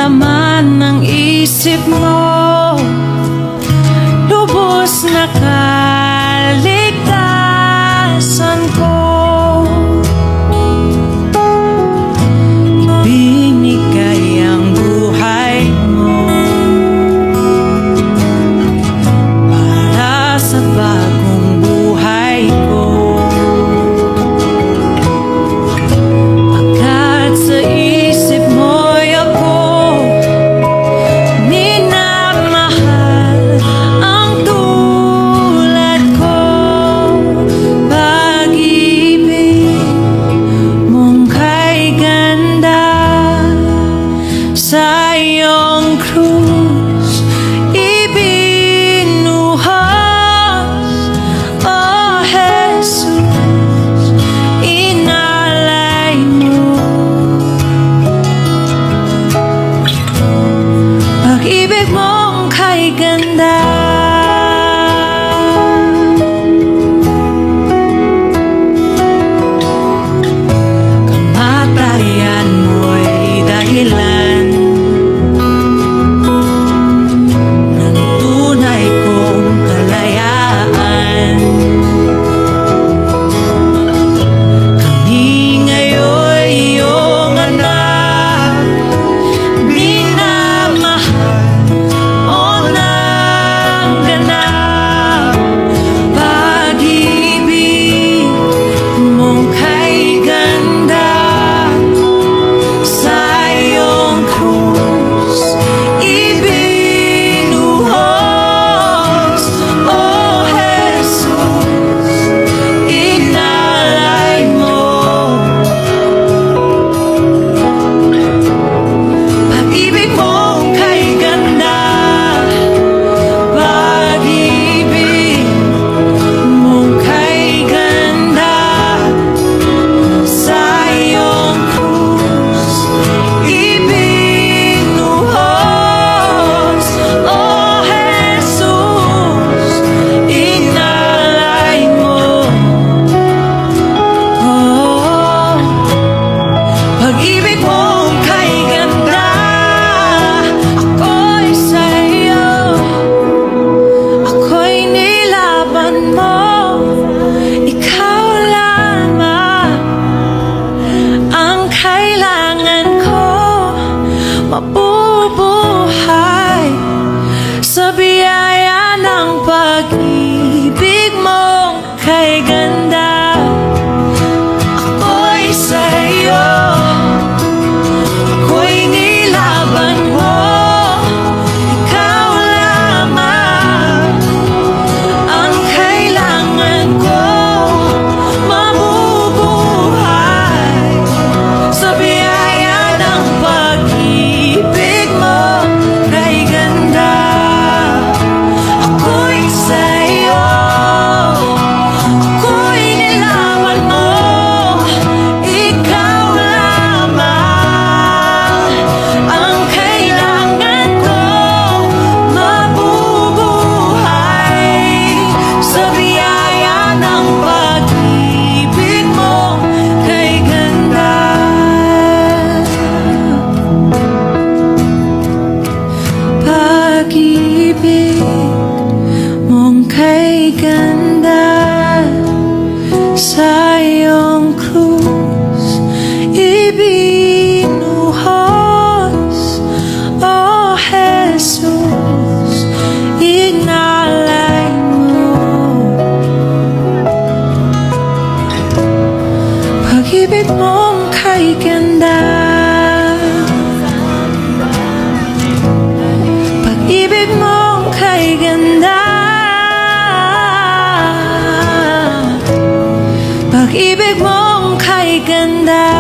laman ng isip mo, lubos na kaligtasan ko. Ibinigay ang buhay mo para sa bagong buhay ko. Pagkat sa isip mo'y ako minamahal ang tulad ko. Pag-ibig mong kay ganda sa iyong krus ibinuhos, O Jesus, inalay mo. Pag-ibig mong kay ganda, kamatayan mo'y dahilan ng tunay kong kalayaan. Kami ngayon iyong anak, minamahal o ng ganap. Pag-ibig mong kay ganda sa iyong krus ibinuhos, O Jesus, inalay mo. Pag-ibig mong kay ganda, pag-ibig mong kay ganda sa iyong krus ibinuhos, O Jesus, inalay mo. Oh, pag-ibig mong kay ganda, ako'y sa'yo, ako'y nilaban mo. Ikaw lamang ang kailangan ko, mabubuhay sa biyaya ng pag-ibig mong kay ganda. Ako'y sa'yo, ako'y nilaban mo. Ikaw lamang ang kailangan ko, mabubuhay sa biyaya ng pag-ibig mo kay ganda. Ako'y sa'yo, ako'y nilaban mo. Ikaw lamang ang kailangan ko, mabubuhay sa biyaya ng pag-ibig mo kay ganda. Pag-ibig mong kay ganda sa iyong krus ibinuhos, O Jesus, inalay mo. Pag-ibig mong kay ganda, pag-ibig mong kay ganda, pag-ibig mong kay ganda.